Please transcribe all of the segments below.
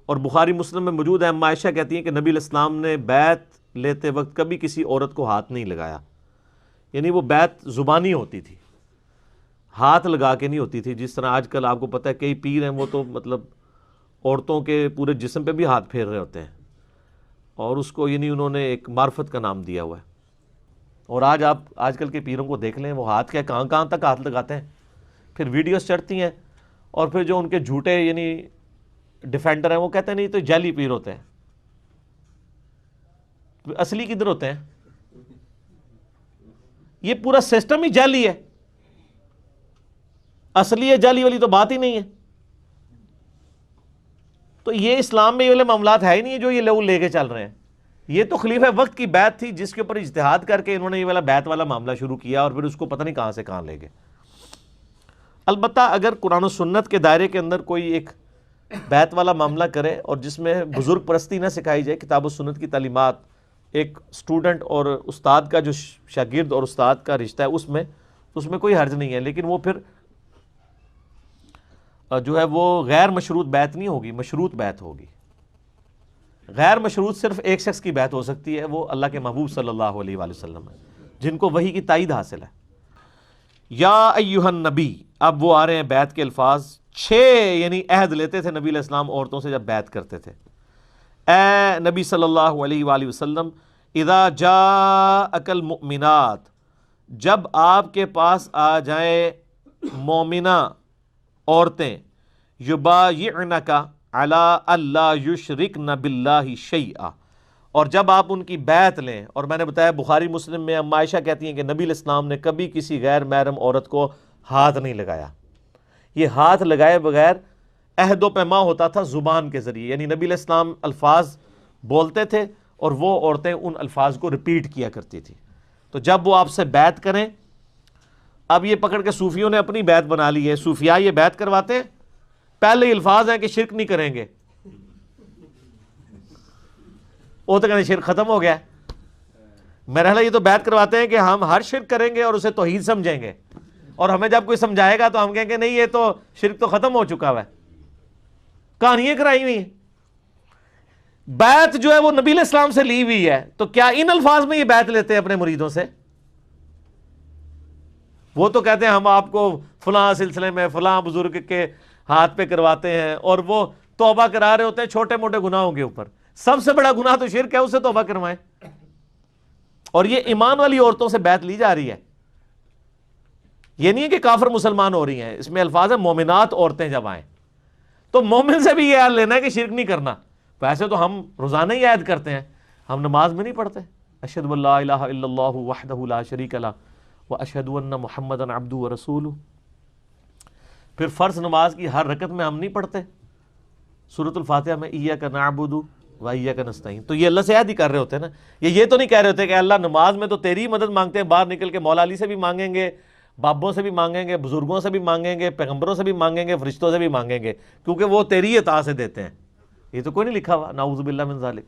اور بخاری مسلم میں موجود ہے، اما عائشہ کہتی ہیں کہ نبی علیہ السلام نے بیعت لیتے وقت کبھی کسی عورت کو ہاتھ نہیں لگایا، یعنی وہ بیعت زبانی ہوتی تھی، ہاتھ لگا کے نہیں ہوتی تھی، جس طرح آج کل آپ کو پتہ ہے کئی پیر ہیں وہ تو مطلب عورتوں کے پورے جسم پہ بھی ہاتھ پھیر رہے ہوتے ہیں، اور اس کو یعنی انہوں نے ایک معرفت کا نام دیا ہوا ہے۔ اور آج کل کے پیروں کو دیکھ لیں، وہ ہاتھ کیا کہاں کہاں تک ہاتھ لگاتے ہیں، پھر ویڈیوز چڑھتی ہیں، اور پھر جو ان کے جھوٹے یعنی ڈیفینڈر ہیں وہ کہتے ہیں نہیں تو جعلی پیر ہوتے ہیں، اصلی کدھر ہوتے ہیں؟ یہ پورا سسٹم ہی جعلی ہے، اصلی ہے جعلی والی تو بات ہی نہیں ہے۔ تو یہ اسلام میں یہ والے معاملات ہے ہی نہیں جو یہ لوگ لے کے چل رہے ہیں۔ یہ تو خلیفہ وقت کی بیعت تھی جس کے اوپر اجتہاد کر کے انہوں نے یہ والا بیعت والا معاملہ شروع کیا، اور پھر اس کو پتہ نہیں کہاں سے کہاں لے گئے۔ البتہ اگر قرآن و سنت کے دائرے کے اندر کوئی ایک بیعت والا معاملہ کرے اور جس میں بزرگ پرستی نہ سکھائی جائے، کتاب و سنت کی تعلیمات، ایک اسٹوڈنٹ اور استاد کا جو شاگرد اور استاد کا رشتہ ہے اس میں کوئی حرج نہیں ہے، لیکن وہ پھر جو ہے وہ غیر مشروط بیعت نہیں ہوگی، مشروط بیعت ہوگی۔ غیر مشروط صرف ایک شخص کی بیعت ہو سکتی ہے، وہ اللہ کے محبوب صلی اللہ علیہ وآلہ وسلم ہے، جن کو وحی کی تائید حاصل ہے۔ یا ایہا النبی، اب وہ آ رہے ہیں بیعت کے الفاظ، 6 یعنی عہد لیتے تھے نبی علیہ السلام عورتوں سے جب بیعت کرتے تھے۔ اے نبی صلی اللہ علیہ وآلہ وسلم، اذا جاءک المؤمنات، جب آپ کے پاس آ جائیں مومنہ عورتیں، یبایعنک علی الا یشرکن باللہ شیئا، اور جب آپ ان کی بیعت لیں، اور میں نے بتایا بخاری مسلم میں اما عائشہ کہتی ہیں کہ نبی علیہ السلام نے کبھی کسی غیر محرم عورت کو ہاتھ نہیں لگایا۔ یہ ہاتھ لگائے بغیر عہد و پیما ہوتا تھا زبان کے ذریعے، یعنی نبی علیہ السلام الفاظ بولتے تھے اور وہ عورتیں ان الفاظ کو ریپیٹ کیا کرتی تھی۔ تو جب وہ آپ سے بیعت کریں، اب یہ پکڑ کے صوفیوں نے اپنی بیعت بنا لی ہے، صوفیاء یہ بیعت کرواتے ہیں، پہلے ہی الفاظ ہیں کہ شرک نہیں کریں گے، وہ تو کہتے ہیں شرک ختم ہو گیا ہے۔ میرا خیال ہے یہ تو بیعت کرواتے ہیں کہ ہم ہر شرک کریں گے اور اسے توحید سمجھیں گے، اور ہمیں جب کوئی سمجھائے گا تو ہم کہیں گے نہیں یہ تو شرک تو ختم ہو چکا ہوا ہے۔ کہانیاں کرائی ہوئی ہیں۔ بیعت جو ہے وہ نبی علیہ السلام سے لی ہوئی ہے، تو کیا ان الفاظ میں یہ بیعت لیتے ہیں اپنے مریدوں سے؟ وہ تو کہتے ہیں ہم آپ کو فلاں سلسلے میں فلاں بزرگ کے ہاتھ پہ کرواتے ہیں، اور وہ توبہ کرا رہے ہوتے ہیں چھوٹے موٹے گناہوں کے اوپر۔ سب سے بڑا گناہ تو شرک ہے، اس سے توبہ کروائیں۔ اور یہ ایمان والی عورتوں سے بیعت لی جا رہی ہے، یہ نہیں ہے کہ کافر مسلمان ہو رہی ہیں، اس میں الفاظ ہے مومنات عورتیں جب آئیں، تو مومن سے بھی یہ عہد لینا ہے کہ شرک نہیں کرنا۔ ویسے تو ہم روزانہ ہی عہد کرتے ہیں، ہم نماز میں نہیں پڑھتے اشہد ان لا الہ الا اللہ وحدہ لا شریک لہ واشہد ان محمدا عبدہ ورسولہ۔ پھر فرض نماز کی ہر رکعت میں ہم نہیں پڑھتے سورۃ الفاتحہ میں ایاک نعبد و ایاک نستعین، تو یہ اللہ سے عہد ہی کر رہے ہوتے ہیں نا۔ یہ تو نہیں کہہ رہے ہوتے کہ اللہ نماز میں تو تیری مدد مانگتے ہیں، باہر نکل کے مولا علی سے بھی مانگیں گے، بابوں سے بھی مانگیں گے، بزرگوں سے بھی مانگیں گے، پیغمبروں سے بھی مانگیں گے، فرشتوں سے بھی مانگیں گے، کیونکہ وہ تیری عطا سے دیتے ہیں۔ یہ تو کوئی نہیں لکھا ہوا، نعوذ باللہ من ذالک۔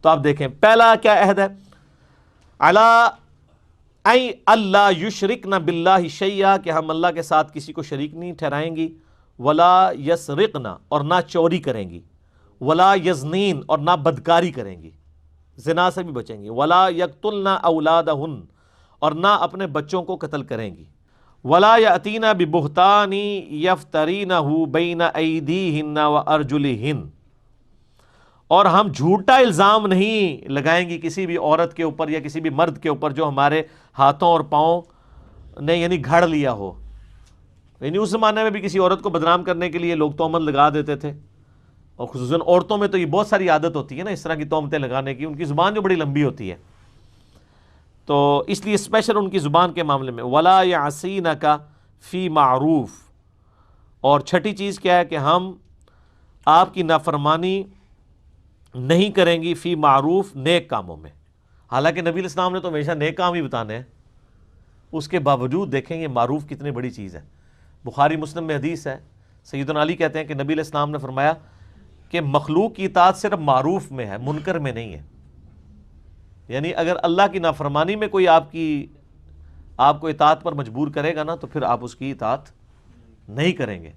تو آپ دیکھیں پہلا کیا عہد ہے، علی ای اللہ یشرکن باللہ شیئا، کہ ہم اللہ کے ساتھ کسی کو شریک نہیں ٹھہرائیں گی، ولا یسرقن، اور نہ چوری کریں گی، ولا یزنین، اور نہ بدکاری کریں گی، زنا سے بھی بچیں گی، ولا یقتلن اولادہن، اور نہ اپنے بچوں کو قتل کریں گی، ولا یأتین ببہتان یفترینہ بین ایدیہن وارجلہن، اور ہم جھوٹا الزام نہیں لگائیں گی کسی بھی عورت کے اوپر یا کسی بھی مرد کے اوپر جو ہمارے ہاتھوں اور پاؤں نے یعنی گھڑ لیا ہو۔ یعنی اس زمانے میں بھی کسی عورت کو بدنام کرنے کے لیے لوگ تہمت لگا دیتے تھے، اور خصوصاً عورتوں میں تو یہ بہت ساری عادت ہوتی ہے نا اس طرح کی تہمتیں لگانے کی، ان کی زبان جو بڑی لمبی ہوتی ہے، تو اس لیے اسپیشل ان کی زبان کے معاملے میں ولا یعصینک فی معروف۔ اور چھٹی چیز کیا ہے کہ ہم آپ کی نافرمانی نہیں کریں گی فی معروف، نیک کاموں میں۔ حالانکہ نبی علیہ السلام نے تو ہمیشہ نیک کام ہی بتانے ہیں، اس کے باوجود دیکھیں یہ معروف کتنی بڑی چیز ہے۔ بخاری مسلم میں حدیث ہے، سیدنا علی کہتے ہیں کہ نبی علیہ السلام نے فرمایا کہ مخلوق کی اطاعت صرف معروف میں ہے، منکر میں نہیں ہے۔ یعنی اگر اللہ کی نافرمانی میں کوئی آپ کو اطاعت پر مجبور کرے گا نا تو پھر آپ اس کی اطاعت نہیں کریں گے۔